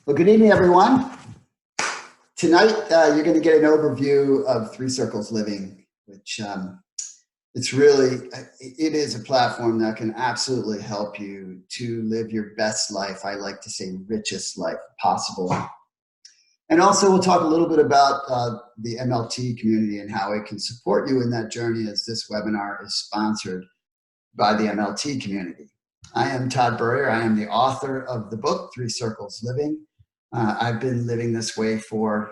Well, good evening, everyone. Tonight, you're going to get an overview of Three Circles Living, which it is a platform that can absolutely help you to live your best life. I like to say richest life possible. And also, we'll talk a little bit about the MLT community and how it can support you in that journey, as this webinar is sponsored by the MLT community. I am Todd Burrier. I am the author of the book, Three Circles Living. I've been living this way for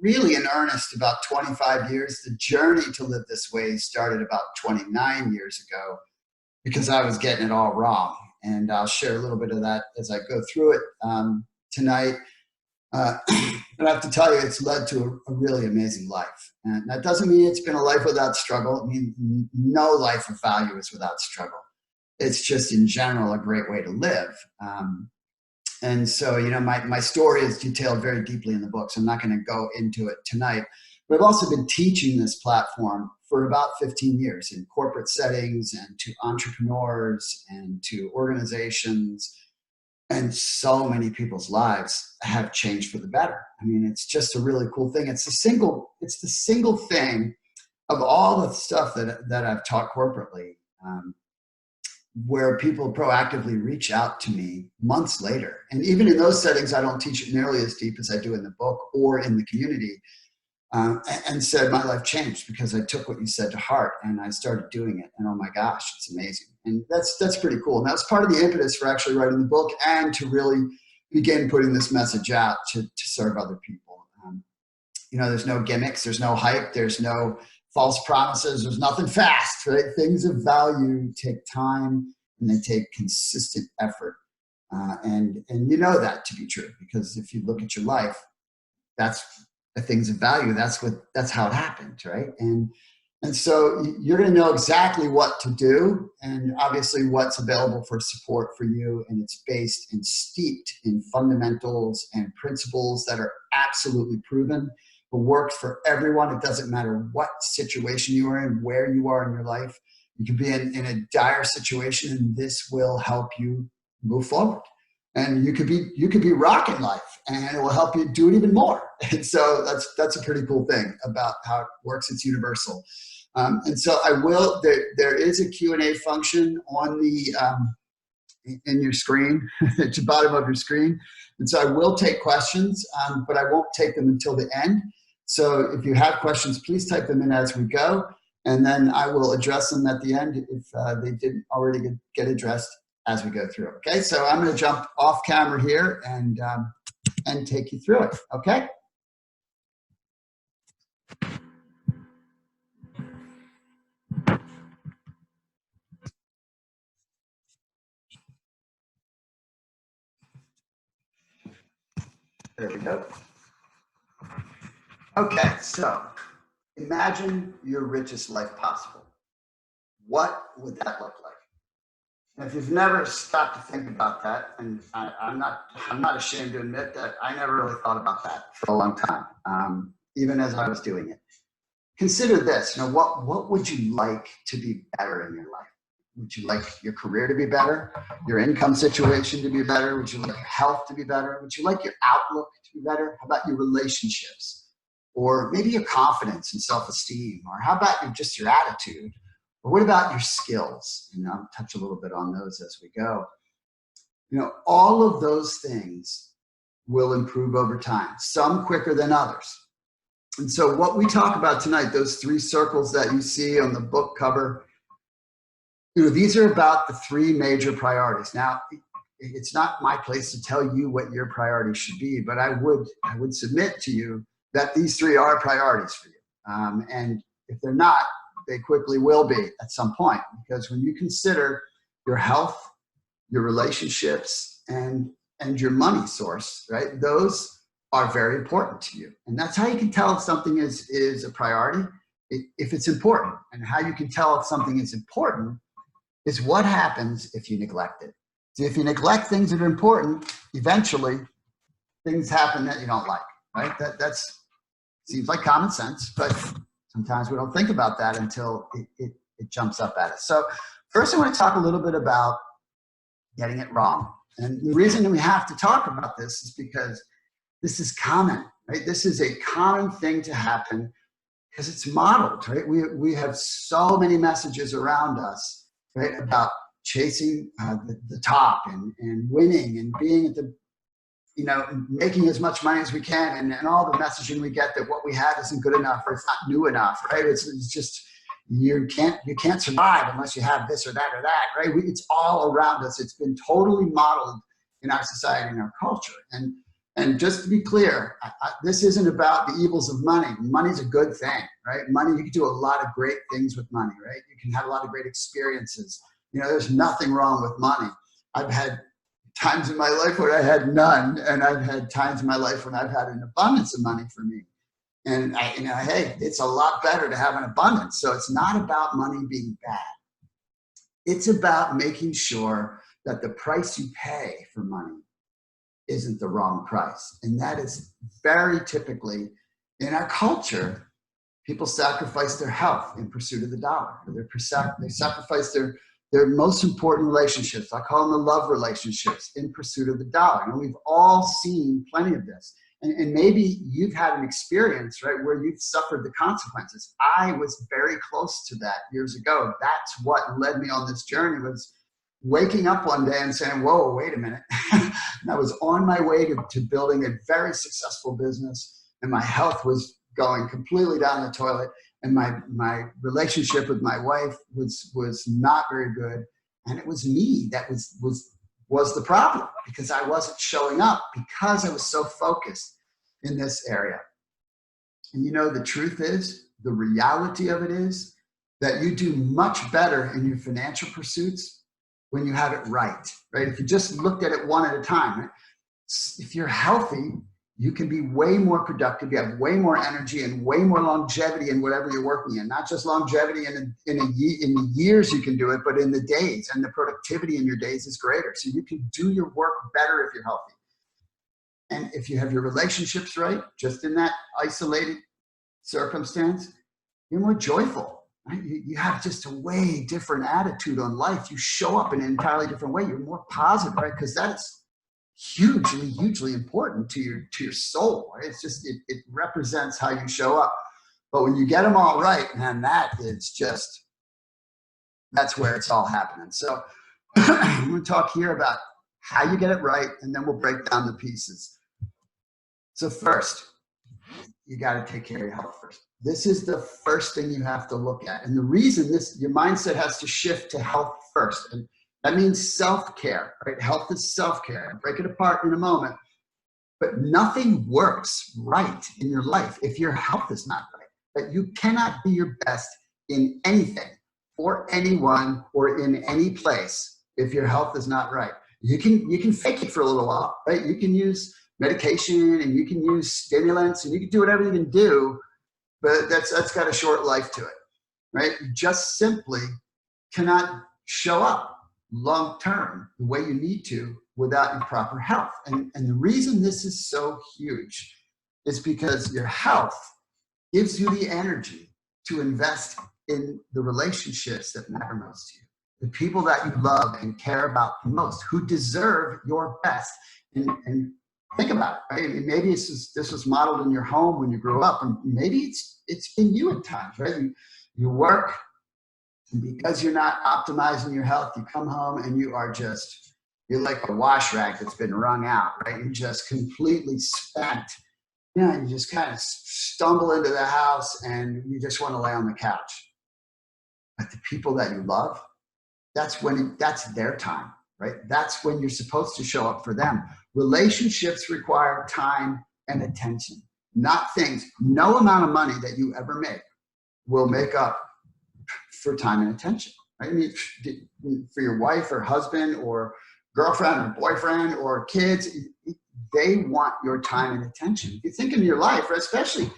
really in earnest about 25 years. The journey to live this way started about 29 years ago because I was getting it all wrong. And I'll share a little bit of that as I go through it tonight. But I have to tell you, it's led to a really amazing life. And that doesn't mean it's been a life without struggle. I mean, no life of value is without struggle. It's just in general a great way to live. And so, you know, my story is detailed very deeply in the book, so I'm not going to go into it tonight. But I've also been teaching this platform for about 15 years in corporate settings and to entrepreneurs and to organizations. And so many people's lives have changed for the better. I mean, it's just a really cool thing. It's the single thing of all the stuff that I've taught corporately, where people proactively reach out to me months later. And even in those settings, I don't teach it nearly as deep as I do in the book or in the community, and said, my life changed because I took what you said to heart and I started doing it. And oh my gosh, it's amazing. And that's pretty cool. And that's part of the impetus for actually writing the book and to really begin putting this message out to serve other people. You know, there's no gimmicks, there's no hype, there's no false promises, there's nothing fast, right? Things of value take time and they take consistent effort. And you know that to be true, because if you look at your life, that's the things of value. That's how it happened, right? And so you're going to know exactly what to do and obviously what's available for support for you. And it's based and steeped in fundamentals and principles that are absolutely proven. It works for everyone. It doesn't matter what situation you are in, where you are in your life. You could be in a dire situation, and this will help you move forward. And you could be rocking life, and it will help you do it even more. And so that's a pretty cool thing about how it works. It's universal. And so there is a Q&A function on in your screen, at the bottom of your screen. And so I will take questions, but I won't take them until the end. So if you have questions, please type them in as we go, and then I will address them at the end if they didn't already get addressed as we go through. Okay, so I'm going to jump off camera here and take you through it. Okay. There we go. Okay, so imagine your richest life possible. What would that look like? And if you've never stopped to think about that, and I'm not ashamed to admit that I never really thought about that for a long time, even as I was doing it. Consider this, you know, what would you like to be better in your life? Would you like your career to be better? Your income situation to be better? Would you like your health to be better? Would you like your outlook to be better? How about your relationships? Or maybe your confidence and self-esteem? Or how about just your attitude? Or what about your skills? And I'll touch a little bit on those as we go. You know, all of those things will improve over time, some quicker than others. And so what we talk about tonight, those three circles that you see on the book cover, you know, these are about the three major priorities. Now, it's not my place to tell you what your priorities should be, but I would submit to you that these three are priorities for you. And if they're not, they quickly will be at some point, because when you consider your health, your relationships, and your money source, right? Those are very important to you. And that's how you can tell if something is a priority, if it's important. And how you can tell if something is important is what happens if you neglect it. So if you neglect things that are important, eventually things happen that you don't like, right? That's seems like common sense, but sometimes we don't think about that until it jumps up at us. So first I want to talk a little bit about getting it wrong And the reason we have to talk about this is because this is common, right? This is a common thing to happen because it's modeled, right? We have so many messages around us, right, about chasing the top and winning and being at the, making as much money as we can, and all the messaging we get that what we have isn't good enough or it's not new enough, right? It's just you can't survive unless you have this or that or that, right? It's all around us. It's been totally modeled in our society and our culture. And just to be clear, this isn't about the evils of money. Money's a good thing, right? Money, you can do a lot of great things with money, right? You can have a lot of great experiences. There's nothing wrong with money. I've had times in my life where I had none, and I've had times in my life when I've had an abundance of money for me. And hey, it's a lot better to have an abundance. So it's not about money being bad. It's about making sure that the price you pay for money isn't the wrong price. And that is very typically in our culture, people sacrifice their health in pursuit of the dollar. They sacrifice their most important relationships. I call them the love relationships in pursuit of the dollar. And we've all seen plenty of this. And maybe you've had an experience, right, where you've suffered the consequences. I was very close to that years ago. That's what led me on this journey, was waking up one day and saying, whoa, wait a minute. And I was on my way to building a very successful business, and my health was going completely down the toilet, and my relationship with my wife was not very good. And it was me that was the problem, because I wasn't showing up, because I was so focused in this area. And the truth is, the reality of it is that you do much better in your financial pursuits when you have it right? If you just looked at it one at a time, right? If you're healthy, you can be way more productive. You have way more energy and way more longevity in whatever you're working in. Not just longevity in the years you can do it, but in the days, and the productivity in your days is greater. So you can do your work better if you're healthy. And if you have your relationships right, just in that isolated circumstance, you're more joyful. Right? You have just a way different attitude on life. You show up in an entirely different way. You're more positive, right? Because that's hugely important to your soul. Right? It's just, it represents how you show up. But when you get them all right, man, that's where it's all happening. So I'm going to talk here about how you get it right, and then we'll break down the pieces. So first, you got to take care of your health first. This is the first thing you have to look at. And the reason your mindset has to shift to health first. And that means self-care, right? Health is self-care. I'll break it apart in a moment. But nothing works right in your life if your health is not right. But you cannot be your best in anything, for anyone, or in any place if your health is not right. You can fake it for a little while, right? You can use medication, and you can use stimulants, and you can do whatever you can do, but that's got a short life to it, right? You just simply cannot show up long-term the way you need to without your proper health. And the reason this is so huge is because your health gives you the energy to invest in the relationships that matter most to you, the people that you love and care about the most, who deserve your best. And think about it, right? Maybe this was modeled in your home when you grew up, and maybe it's been you at times, right? You work, and because you're not optimizing your health, you come home and you're like a wash rag that's been wrung out, right? You're just completely spent. You just kind of stumble into the house and you just want to lay on the couch. But the people that you love, that's their time, right? That's when you're supposed to show up for them. Relationships require time and attention, not things. No amount of money that you ever make will make up for time and attention, right? I mean, for your wife or husband or girlfriend or boyfriend or kids, they want your time and attention. If you think in your life, right, especially,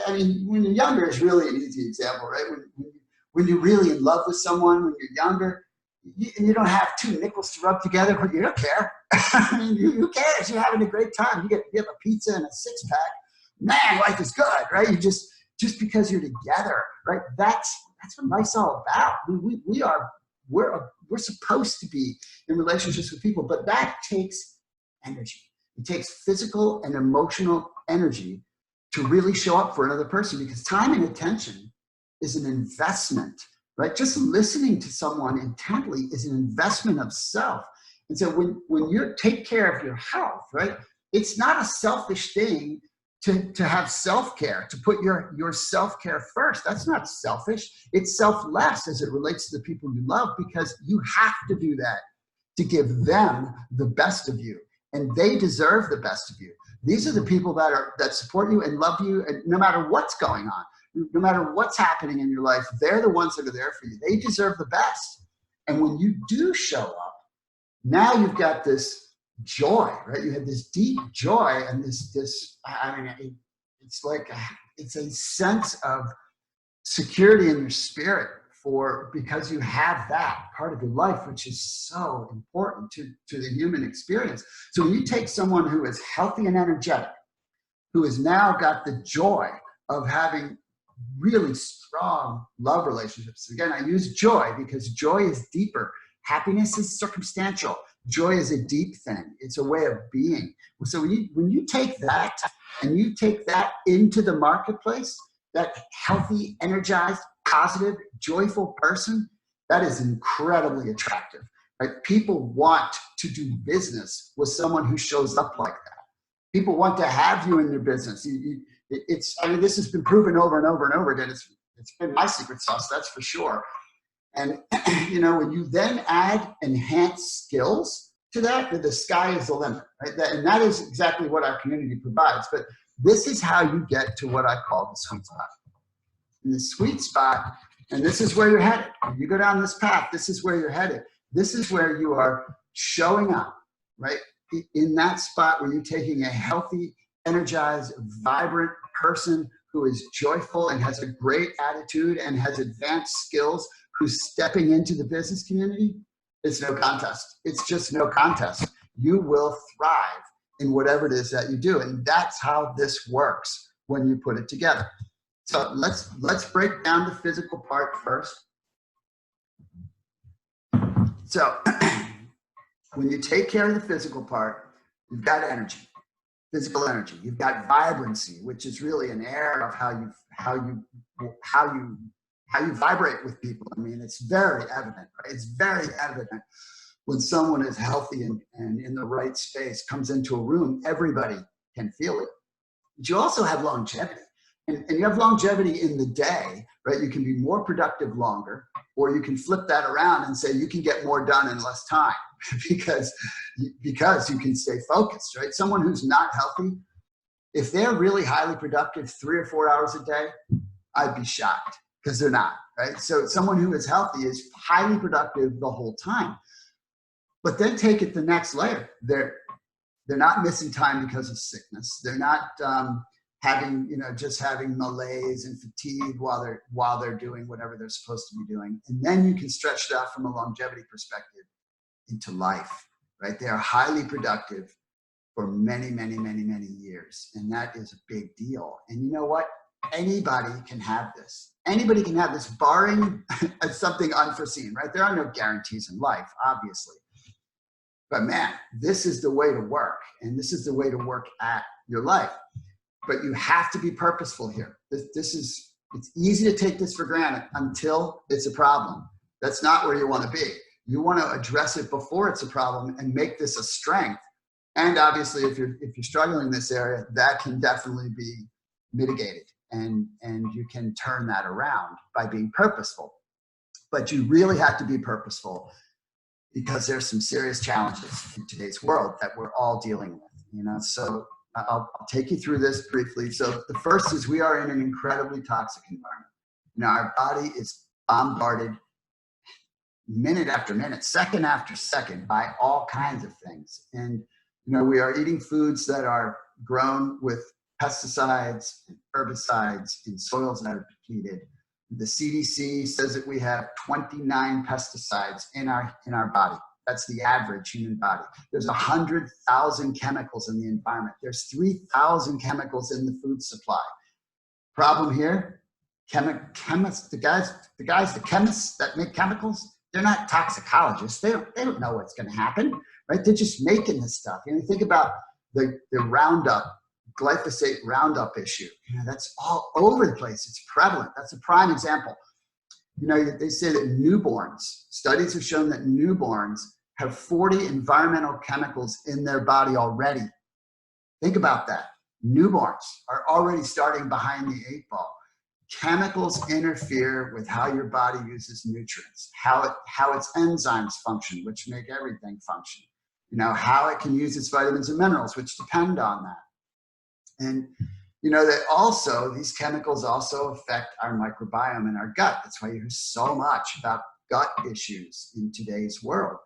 I mean, when you're younger is really an easy example, right? When you're really in love with someone, when you're younger, and you don't have two nickels to rub together, but you don't care. I mean, who cares? You're having a great time. You have a pizza and a six-pack. Man, life is good, right? You just because you're together, right? That's what life's all about. We're we're supposed to be in relationships with people, but that takes energy. It takes physical and emotional energy to really show up for another person, because time and attention is an investment, right? Just listening to someone intently is an investment of self. And so when you take care of your health, right, it's not a selfish thing to have self-care, to put your self-care first. That's not selfish. It's selfless as it relates to the people you love, because you have to do that to give them the best of you. And they deserve the best of you. These are the people that support you and love you, and no matter what's going on, no matter what's happening in your life, they're the ones that are there for you. They deserve the best. And when you do show up, now you've got this joy, right? You have this deep joy, and it's a sense of security in your spirit because you have that part of your life, which is so important to the human experience. So when you take someone who is healthy and energetic, who has now got the joy of having really strong love relationships. Again, I use joy because joy is deeper. Happiness is circumstantial. Joy is a deep thing. It's a way of being. So when you take that and you take that into the marketplace, that healthy, energized, positive, joyful person, that is incredibly attractive. Right? People want to do business with someone who shows up like that. People want to have you in their business. This has been proven over and over and over again. It's been my secret sauce, that's for sure. And when you then add enhanced skills to that, the sky is the limit, right? And that is exactly what our community provides. But this is how you get to what I call the sweet spot. In the sweet spot, and this is where you're headed. When you go down this path, this is where you're headed. This is where you are showing up, right? In that spot where you're taking a healthy, energized, vibrant person who is joyful and has a great attitude and has advanced skills, who's stepping into the business community. It's no contest. It's just no contest. You will thrive in whatever it is that you do. And that's how this works when you put it together. So let's break down the physical part first. So when you take care of the physical part, you've got energy, physical energy. You've got vibrancy, which is really an air of how you vibrate with people. I mean, it's very evident, right? It's very evident when someone is healthy and in the right space, comes into a room, everybody can feel it. But you also have longevity. And you have longevity in the day, right? You can be more productive longer, or you can flip that around and say you can get more done in less time because you can stay focused, right? Someone who's not healthy, if they're really highly productive 3 or 4 hours a day, I'd be shocked, because they're not, right? So someone who is healthy is highly productive the whole time. But then take it the next layer. They're not missing time because of sickness. They're not just having malaise and fatigue while they're doing whatever they're supposed to be doing. And then you can stretch it out from a longevity perspective into life, right? They are highly productive for many, many, many, many years. And that is a big deal. And you know what? Anybody can have this. Anybody can have this, barring something unforeseen, right? There are no guarantees in life, obviously. But man, this is the way to work. And this is the way to work at your life. But you have to be purposeful here. It's easy to take this for granted until it's a problem. That's not where you want to be. You want to address it before it's a problem and make this a strength. And obviously, if you're struggling in this area, that can definitely be mitigated. And you can turn that around by being purposeful. But you really have to be purposeful, because there's some serious challenges in today's world that we're all dealing with. So I'll take you through this briefly. So the first is we are in an incredibly toxic environment. Our body is bombarded minute after minute, second after second, by all kinds of things. And we are eating foods that are grown with pesticides and herbicides in soils that are depleted. The CDC says that we have 29 pesticides in our body. That's the average human body. There's 100,000 chemicals in the environment. There's 3,000 chemicals in the food supply. Problem here, the chemists that make chemicals, they're not toxicologists. They don't know what's going to happen, right? They're just making this stuff. You know, think about the Roundup, glyphosate Roundup issue. You know, that's all over the place. It's prevalent. That's a prime example. You know, they say that newborns, studies have shown that newborns have 40 environmental chemicals in their body already. Think about that. Newborns are already starting behind the 8 ball. Chemicals interfere with how your body uses nutrients, how its enzymes function, which make everything function. You know, how it can use its vitamins and minerals, which depend on that. And you know that also, these chemicals also affect our microbiome in our gut. That's why you hear so much about gut issues in today's world.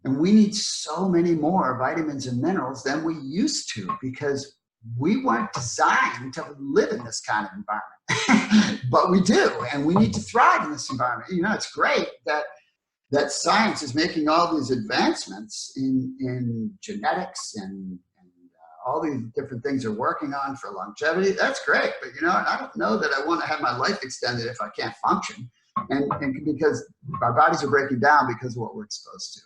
And we need so many more vitamins and minerals than we used to, because we weren't designed to live in this kind of environment. But we do, and we need to thrive in this environment. You know, it's great that science is making all these advancements in genetics and all these different things they're working on for longevity. That's great, but you know, I don't know that I want to have my life extended if I can't function, and because our bodies are breaking down because of what we're exposed to.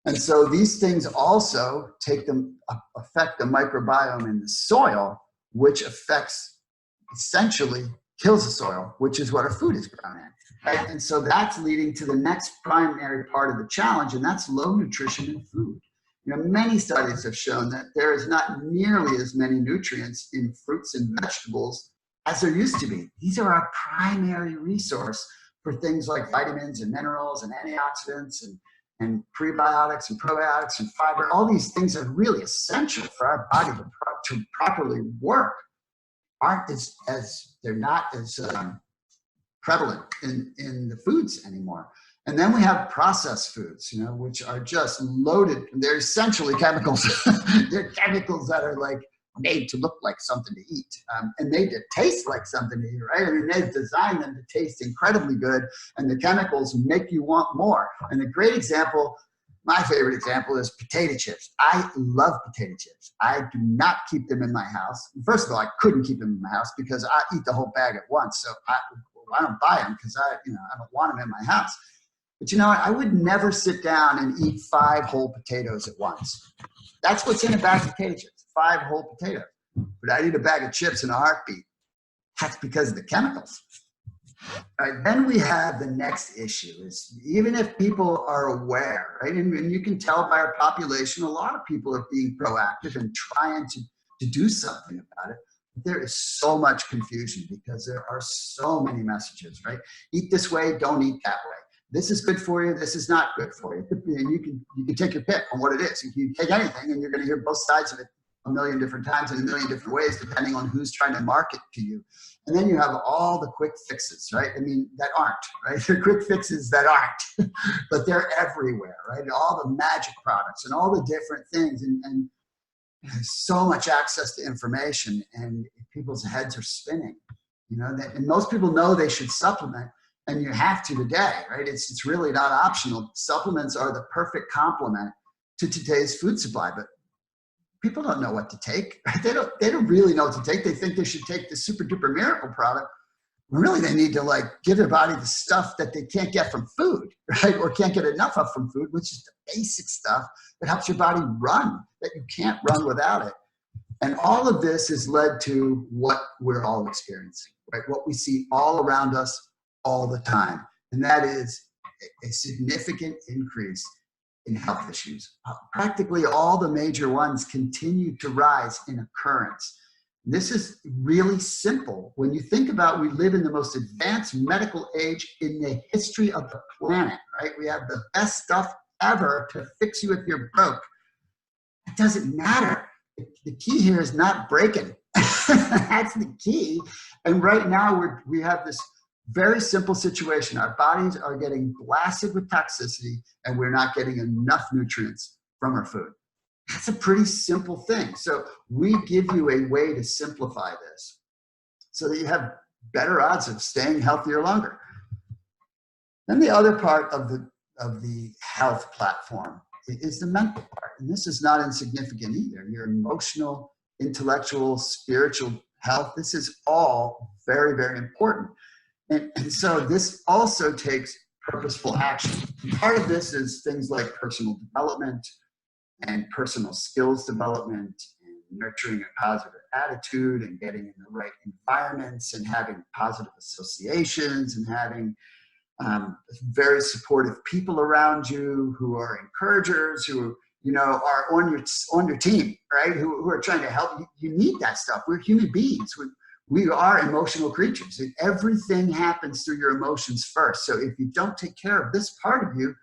And so these things also affect the microbiome in the soil, which essentially kills the soil, which is what our food is grown in. Right? And so that's leading to the next primary part of the challenge, and that's low nutrition in food. You know, many studies have shown that there is not nearly as many nutrients in fruits and vegetables as there used to be. These are our primary resource for things like vitamins and minerals and antioxidants and prebiotics and probiotics and fiber. All these things are really essential for our body to properly work. They're not as prevalent in the foods anymore. And then we have processed foods, you know, which are just loaded. They're essentially chemicals. They're chemicals that are like made to look like something to eat. And made to taste like something to eat, right? I mean, they've designed them to taste incredibly good, and the chemicals make you want more. And a great example, my favorite example, is potato chips. I love potato chips. I do not keep them in my house. First of all, I couldn't keep them in my house because I eat the whole bag at once. So I don't buy them because I don't want them in my house. But you know, I would never sit down and eat 5 whole potatoes at once. That's what's in a bag of potato chips, 5 whole potatoes. But I'd eat a bag of chips in a heartbeat. That's because of the chemicals. All right, then we have the next issue is, even if people are aware, right, and you can tell by our population, a lot of people are being proactive and trying to do something about it. There is so much confusion because there are so many messages, right? Eat this way, don't eat that way. This is good for you, this is not good for you. And you can take your pick on what it is. You can take anything and you're going to hear both sides of it a million different times in a million different ways, depending on who's trying to market to you. And then you have all the quick fixes, right? I mean, that aren't, right? They're quick fixes that aren't, but they're everywhere, right? All the magic products and all the different things, and there's so much access to information, and people's heads are spinning, you know, and most people know they should supplement. And you have to today, right? It's really not optional. Supplements are the perfect complement to today's food supply, but people don't know what to take. Right? They don't really know what to take. They think they should take the super duper miracle product. Really, they need to like give their body the stuff that they can't get from food, right? Or can't get enough of from food, which is the basic stuff that helps your body run, that you can't run without it. And all of this has led to what we're all experiencing, right? What we see all around us all the time. And that is a significant increase in health issues. Practically all the major ones continue to rise in occurrence. This is really simple. When you think about, we live in the most advanced medical age in the history of the planet, right? We have the best stuff ever to fix you if you're broke. It doesn't matter. The key here is not breaking. That's the key. And right now we have this very simple situation. Our bodies are getting blasted with toxicity, and we're not getting enough nutrients from our food. That's a pretty simple thing. So we give you a way to simplify this so that you have better odds of staying healthier longer. Then the other part of the health platform is the mental part. And this is not insignificant either. Your emotional, intellectual, spiritual health, this is all very, very important. And so this also takes purposeful action. Part of this is things like personal development and personal skills development and nurturing a positive attitude and getting in the right environments and having positive associations and having very supportive people around you who are encouragers, who are on your team, right? Who are trying to help you. You need that stuff. We're human beings. We are emotional creatures, and everything happens through your emotions first. So if you don't take care of this part of you,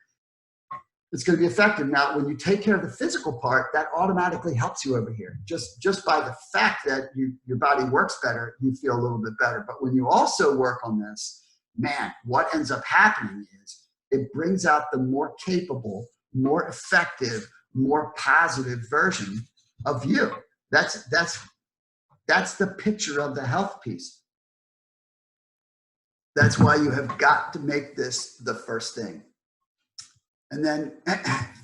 it's going to be effective. Now, when you take care of the physical part, that automatically helps you over here. Just by the fact that your body works better, you feel a little bit better. But when you also work on this, man, what ends up happening is it brings out the more capable, more effective, more positive version of you. That's the picture of the health piece. That's why you have got to make this the first thing. And then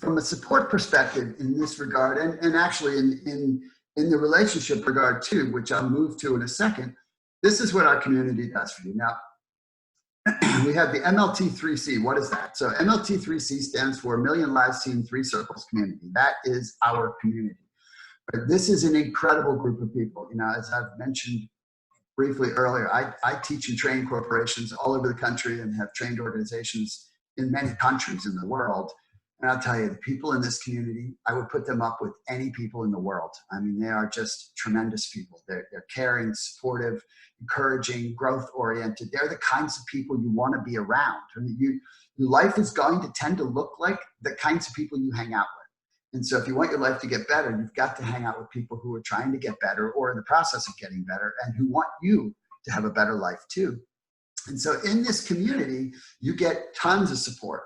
from a support perspective in this regard, and actually in the relationship regard too, which I'll move to in a second, this is what our community does for you. Now, we have the MLT3C. What is that? So MLT3C stands for Million Lives Seen, Three Circles Community. That is our community. But this is an incredible group of people. As I've mentioned briefly earlier, I teach and train corporations all over the country and have trained organizations in many countries in the world. And I'll tell you, the people in this community, I would put them up with any people in the world. I mean, they are just tremendous people. They're caring, supportive, encouraging, growth-oriented. They're the kinds of people you want to be around. I mean, your life is going to tend to look like the kinds of people you hang out with. And so if you want your life to get better, you've got to hang out with people who are trying to get better or in the process of getting better and who want you to have a better life too. And so in this community, you get tons of support.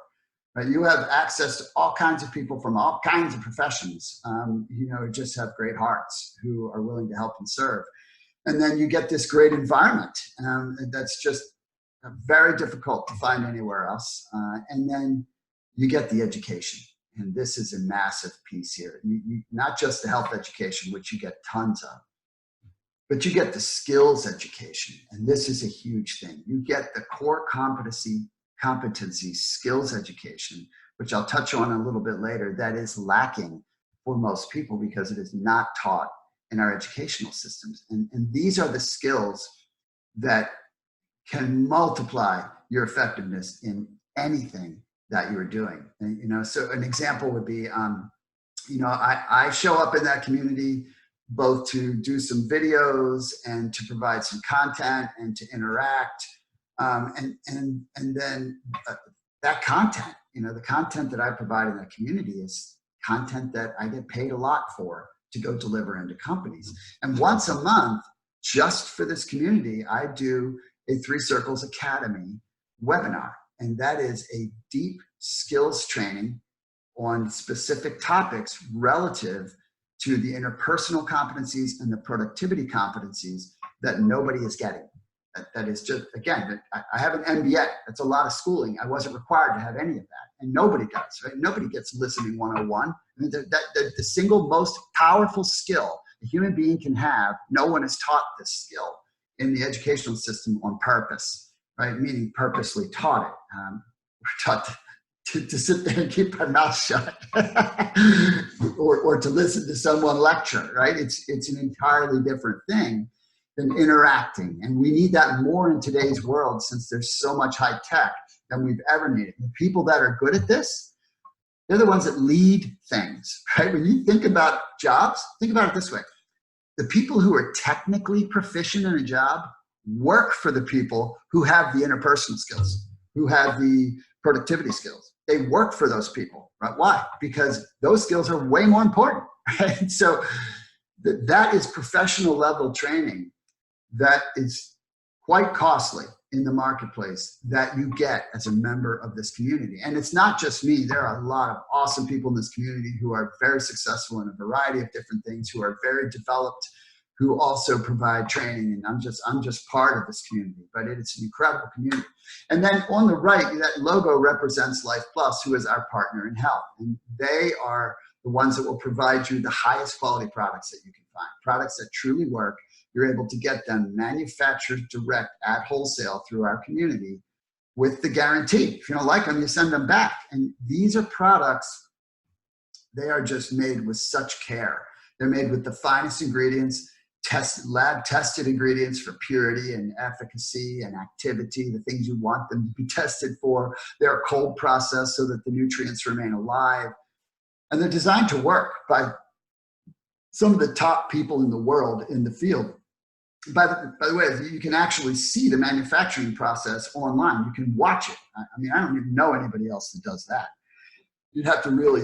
Right? You have access to all kinds of people from all kinds of professions, who just have great hearts, who are willing to help and serve. And then you get this great environment that's just very difficult to find anywhere else. And then you get the education. And this is a massive piece here. You not just the health education, which you get tons of, but you get the skills education. And this is a huge thing. You get the core competency skills education, which I'll touch on a little bit later, that is lacking for most people because it is not taught in our educational systems. And these are the skills that can multiply your effectiveness in anything that you're doing. And, so an example would be, I show up in that community both to do some videos and to provide some content and to interact. And then that content, the content that I provide in that community is content that I get paid a lot for to go deliver into companies. And once a month, just for this community, I do a Three Circles Academy webinar. And that is a deep skills training on specific topics relative to the interpersonal competencies and the productivity competencies that nobody is getting. That is just, again, I have an MBA. That's a lot of schooling. I wasn't required to have any of that. And nobody does, right? Nobody gets listening 101. I mean, the single most powerful skill a human being can have, no one is taught this skill in the educational system on purpose, right? Meaning purposely taught it. We're taught to sit there and keep our mouth shut or to listen to someone lecture, right? It's an entirely different thing than interacting. And we need that more in today's world since there's so much high tech than we've ever needed. The people that are good at this, they're the ones that lead things, right? When you think about jobs, think about it this way. The people who are technically proficient in a job work for the people who have the interpersonal skills, who have the productivity skills. They work for those people, right? Why? Because those skills are way more important, right? So that is professional level training that is quite costly in the marketplace that you get as a member of this community. And it's not just me. There are a lot of awesome people in this community who are very successful in a variety of different things, who are very developed, who also provide training. And I'm just part of this community, but it's an incredible community. And then on the right, that logo represents Life Plus, who is our partner in health. And they are the ones that will provide you the highest quality products that you can find, products that truly work. You're able to get them manufactured direct at wholesale through our community with the guarantee. If you don't like them, you send them back. And these are products, they are just made with such care. They're made with the finest ingredients, lab tested ingredients for purity and efficacy and activity, the things you want them to be tested for. They're cold processed so that the nutrients remain alive. And they're designed to work by some of the top people in the world in the field. By the way, you can actually see the manufacturing process online. You can watch it. I mean, I don't even know anybody else that does that. You'd have to really,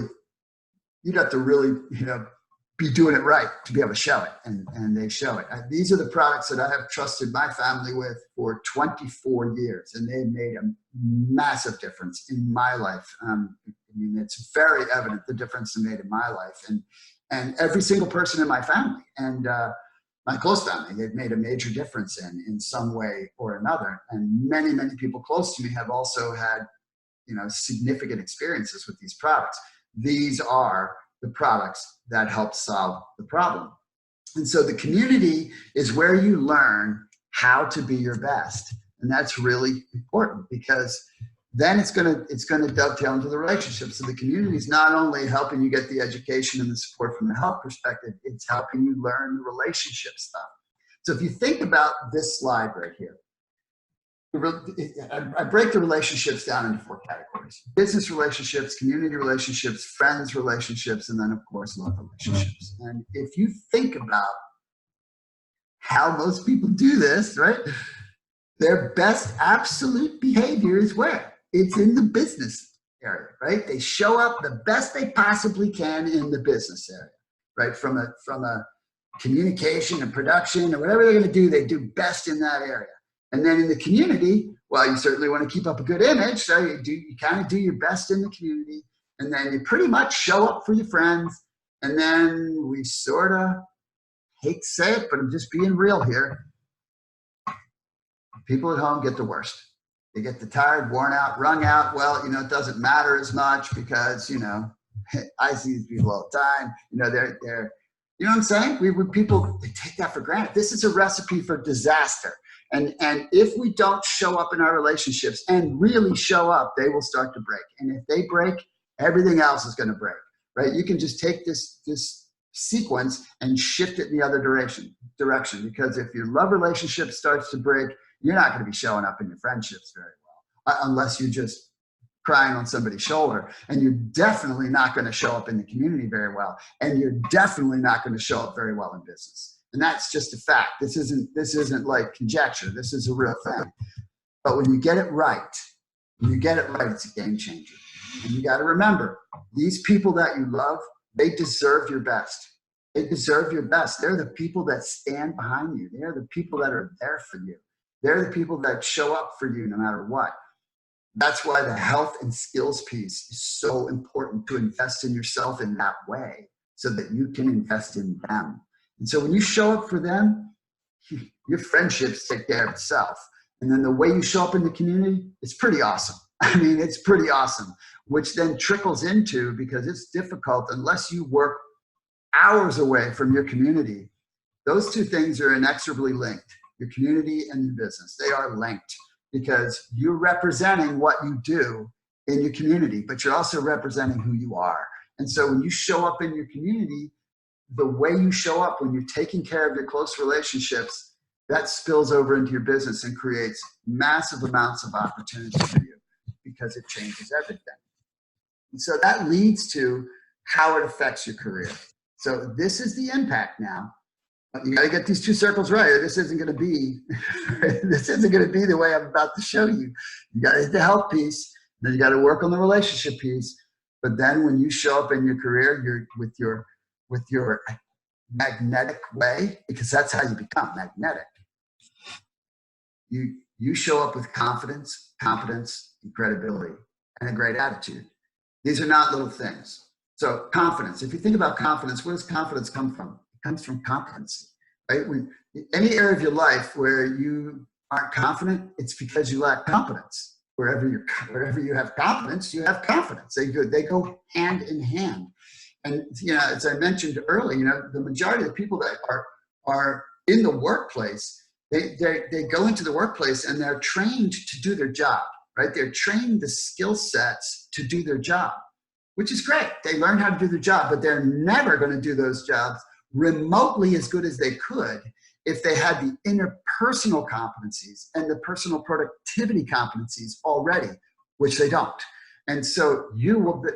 be doing it right to be able to show it, and they show it. These are the products that I have trusted my family with for 24 years, and they've made a massive difference in my life. I mean, it's very evident the difference they made in my life, and every single person in my family, and my close family, they've made a major difference in some way or another. And many, many people close to me have also had, significant experiences with these products. These are the products that help solve the problem. And so the community is where you learn how to be your best. And that's really important, because then it's going to dovetail into the relationship. So the community is not only helping you get the education and the support from the health perspective, it's helping you learn the relationship stuff. So if you think about this slide right here, I break the relationships down into 4 categories: business relationships, community relationships, friends relationships, and then of course love relationships. And if you think about how most people do this, right, their best absolute behavior is where? It's in the business area, right? They show up the best they possibly can in the business area, right? From a communication and production or whatever they're going to do, they do best in that area. And then in the community, well, you certainly want to keep up a good image, so you kind of do your best in the community, and then you pretty much show up for your friends, and then we sort of, hate to say it, but I'm just being real here, people at home get the worst. They get the tired, worn out, wrung out. Well, it doesn't matter as much because, I see these people all the time. They're you know what I'm saying? People, they take that for granted. This is a recipe for disaster. And if we don't show up in our relationships and really show up, they will start to break. And if they break, everything else is going to break, right? You can just take this sequence and shift it in the other direction. Because if your love relationship starts to break, you're not going to be showing up in your friendships very well, unless you're just crying on somebody's shoulder. And you're definitely not going to show up in the community very well. And you're definitely not going to show up very well in business. And that's just a fact. This isn't like conjecture. This is a real thing. But when you get it right, it's a game changer. And you got to remember, these people that you love, they deserve your best. They deserve your best. They're the people that stand behind you. They're the people that are there for you. They're the people that show up for you no matter what. That's why the health and skills piece is so important, to invest in yourself in that way so that you can invest in them. And so when you show up for them, your friendships take care of itself. And then the way you show up in the community, it's pretty awesome. I mean, it's pretty awesome, which then trickles into, because it's difficult unless you work hours away from your community. Those two things are inexorably linked, your community and your business. They are linked, because you're representing what you do in your community, but you're also representing who you are. And so when you show up in your community, the way you show up when you're taking care of your close relationships, that spills over into your business and creates massive amounts of opportunity for you, because it changes everything. And so that leads to how it affects your career. So this is the impact now. You got to get these 2 circles right, or this isn't going to be the way I'm about to show you. You got to hit the health piece, then you got to work on the relationship piece. But then when you show up in your career, you're with your magnetic way, because that's how you become magnetic. You show up with confidence, competence, and credibility, and a great attitude. These are not little things. So confidence, if you think about confidence, where does confidence come from? It comes from competency, right? When any area of your life where you aren't confident, it's because you lack competence. Wherever you have competence, you have confidence. They go hand in hand. And as I mentioned earlier, the majority of the people that are in the workplace, they go into the workplace and they're trained to do their job. right? They're trained the skill sets to do their job, which is great. They learn how to do their job, but they're never going to do those jobs remotely as good as they could if they had the interpersonal competencies and the personal productivity competencies already, which they don't. And so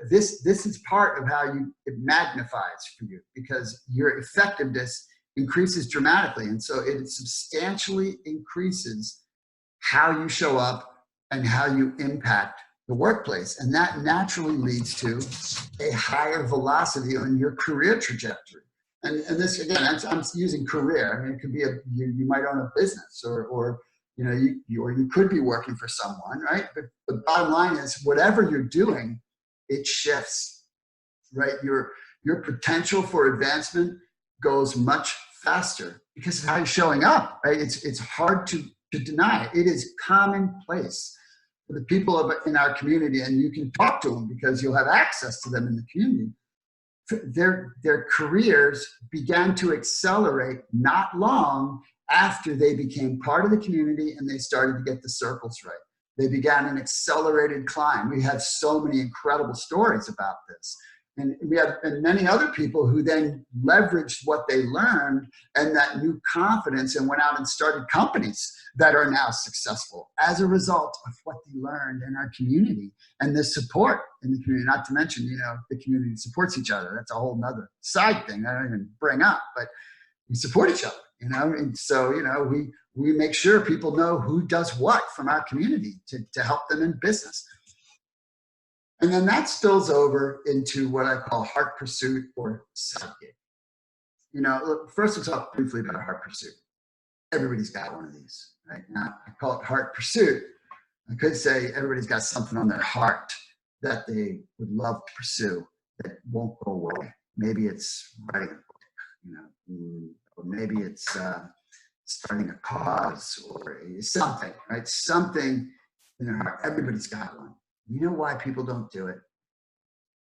this is part of how it magnifies for you, because your effectiveness increases dramatically. And so it substantially increases how you show up and how you impact the workplace. And that naturally leads to a higher velocity on your career trajectory. And this, again, I'm using career. I mean, it could be you might own a business, or you could be working for someone, right? But the bottom line is, whatever you're doing, it shifts, right? Your potential for advancement goes much faster because of how you're showing up, right? It's hard to deny. It is commonplace for the people in our community, and you can talk to them because you'll have access to them in the community. Their careers began to accelerate not long after they became part of the community and they started to get the circles right. They began an accelerated climb. We have so many incredible stories about this. And we have many other people who then leveraged what they learned and that new confidence and went out and started companies that are now successful as a result of what they learned in our community and the support in the community. Not to mention, the community supports each other. That's a whole nother side thing I don't even bring up, but we support each other, and so, we make sure people know who does what from our community to help them in business. And then that spills over into what I call heart pursuit or side gig. Look, first we'll talk briefly about a heart pursuit. Everybody's got one of these, right? Now, I call it heart pursuit. I could say everybody's got something on their heart that they would love to pursue that won't go away. Maybe it's writing a book, or maybe it's starting a cause or something, right? Something in their heart. Everybody's got one. You know why people don't do it?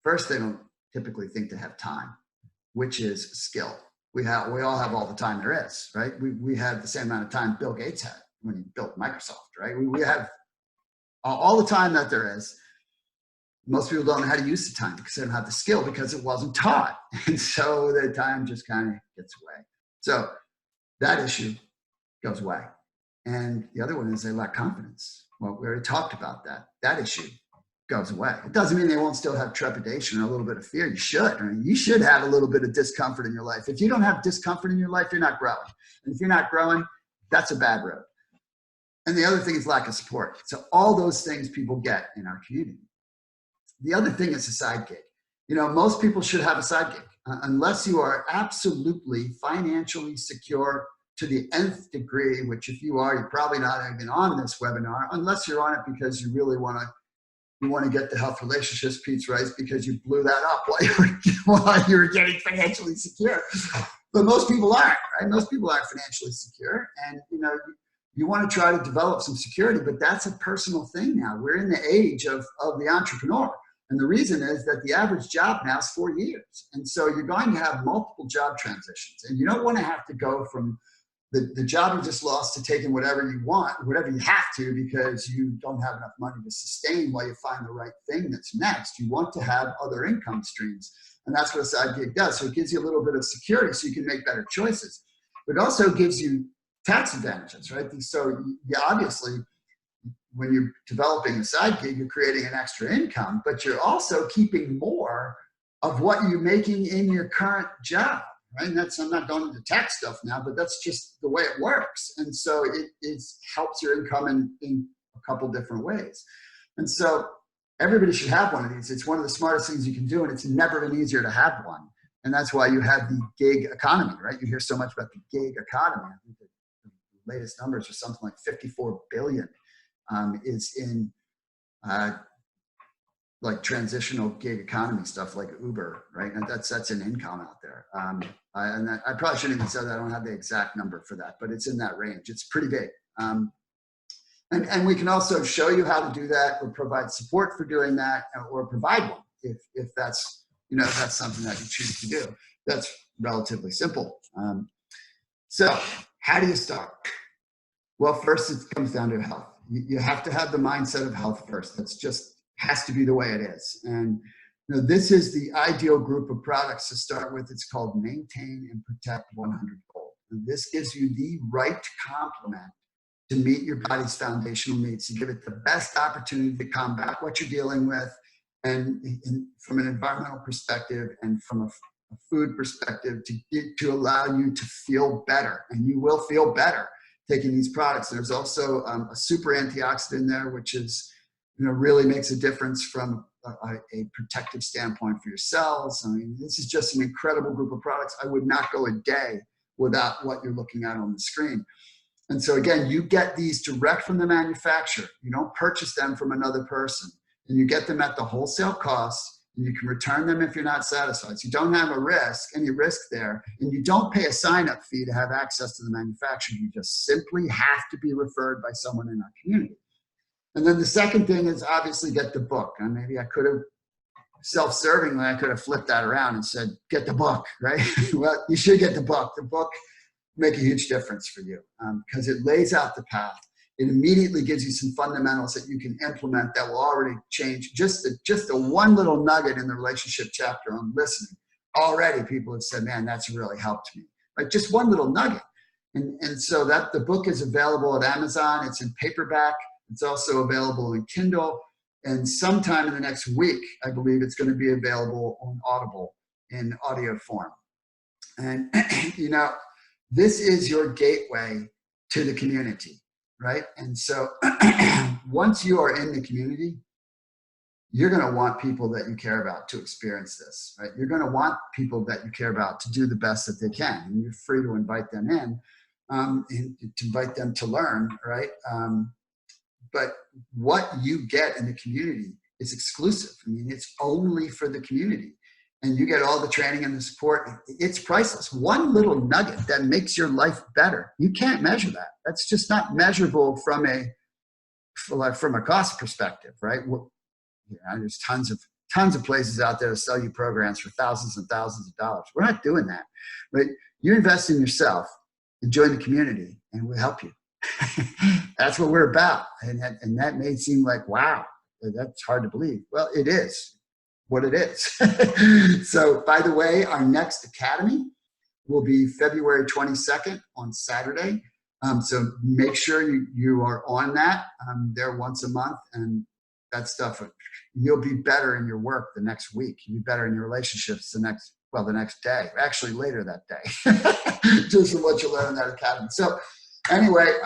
First, they don't typically think they have time, which is skill. We all have all the time there is, right? We have the same amount of time Bill Gates had when he built Microsoft, right? We have all the time that there is. Most people don't know how to use the time because they don't have the skill because it wasn't taught. And so the time just kind of gets away. So that issue goes away. And the other one is they lack confidence. Well, we already talked about that. That issue goes away. It doesn't mean they won't still have trepidation or a little bit of fear. You should. I mean, you should have a little bit of discomfort in your life. If you don't have discomfort in your life, you're not growing. And if you're not growing, that's a bad road. And the other thing is lack of support. So all those things people get in our community. The other thing is a side gig. Most people should have a side gig unless you are absolutely financially secure to the nth degree, which if you are, you're probably not even on this webinar, unless you're on it because you really want to get the health relationships piece right because you blew that up while you were getting financially secure. But most people aren't, right? Most people aren't financially secure. And, you want to try to develop some security, but that's a personal thing now. We're in the age of the entrepreneur. And the reason is that the average job now is 4 years. And so you're going to have multiple job transitions. And you don't want to have to go from the job you just lost to taking whatever you want, whatever you have to, because you don't have enough money to sustain while you find the right thing that's next. You want to have other income streams. And that's what a side gig does. So it gives you a little bit of security so you can make better choices. But it also gives you tax advantages, right? So obviously, when you're developing a side gig, you're creating an extra income, but you're also keeping more of what you're making in your current job, right? And I'm not going into tax stuff now, but that's just the way it works. And so it helps your income in a couple different ways. And so everybody should have one of these. It's one of the smartest things you can do, and it's never been easier to have one. And that's why you have the gig economy, right? You hear so much about the gig economy. I think the latest numbers are something like 54 billion is in like transitional gig economy stuff like Uber, right? And that's an income out there. And I probably shouldn't even say that. I don't have the exact number for that, but it's in that range. It's pretty big. And we can also show you how to do that or provide support for doing that or provide one if that's, if that's something that you choose to do. That's relatively simple. So how do you start? Well, first it comes down to health. You have to have the mindset of health first. That's just has to be the way it is. And this is the ideal group of products to start with. It's called Maintain and Protect 100 Gold. And this gives you the right complement to meet your body's foundational needs, to give it the best opportunity to combat what you're dealing with, and from an environmental perspective and from a food perspective, to allow you to feel better. And you will feel better taking these products. There's also a super antioxidant there, which is, really makes a difference from a protective standpoint for your cells. I mean, this is just an incredible group of products. I would not go a day without what you're looking at on the screen. And so again, you get these direct from the manufacturer. You don't purchase them from another person, and you get them at the wholesale cost, and you can return them if you're not satisfied. So you don't have any risk there, and you don't pay a sign-up fee to have access to the manufacturer. You just simply have to be referred by someone in our community. And then the second thing is obviously get the book. And maybe I could have, self-servingly, I could have flipped that around and said, get the book, right? Well, you should get the book. The book make a huge difference for you because it lays out the path. It immediately gives you some fundamentals that you can implement that will already change. Just a one little nugget in the relationship chapter on listening. Already people have said, man, that's really helped me. Like just one little nugget. And so that the book is available at Amazon. It's in paperback. It's also available in Kindle. And sometime in the next week, I believe it's going to be available on Audible in audio form. And, this is your gateway to the community, right? And so once you are in the community, you're going to want people that you care about to experience this, right? You're going to want people that you care about to do the best that they can. And you're free to invite them in, and to invite them to learn, right? But what you get in the community is exclusive. I mean, it's only for the community. And you get all the training and the support. It's priceless. One little nugget that makes your life better. You can't measure that. That's just not measurable from a cost perspective, right? There's tons of places out there to sell you programs for thousands and thousands of dollars. We're not doing that, right? You invest in yourself and join the community, and we'll help you. That's what we're about. And that may seem like, wow, that's hard to believe. Well, it is what it is. So, by the way, our next academy will be February 22nd on Saturday. So make sure you are on that. There once a month, and that stuff, you'll be better in your work the next week. You'll be better in your relationships the next day, actually later that day, just from what you learn in that academy. So anyway,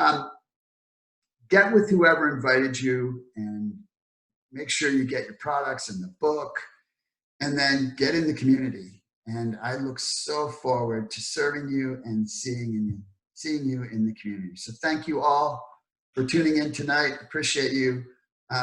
get with whoever invited you and make sure you get your products and the book, and then get in the community. And I look so forward to serving you and seeing you in the community. So thank you all for tuning in tonight. Appreciate you.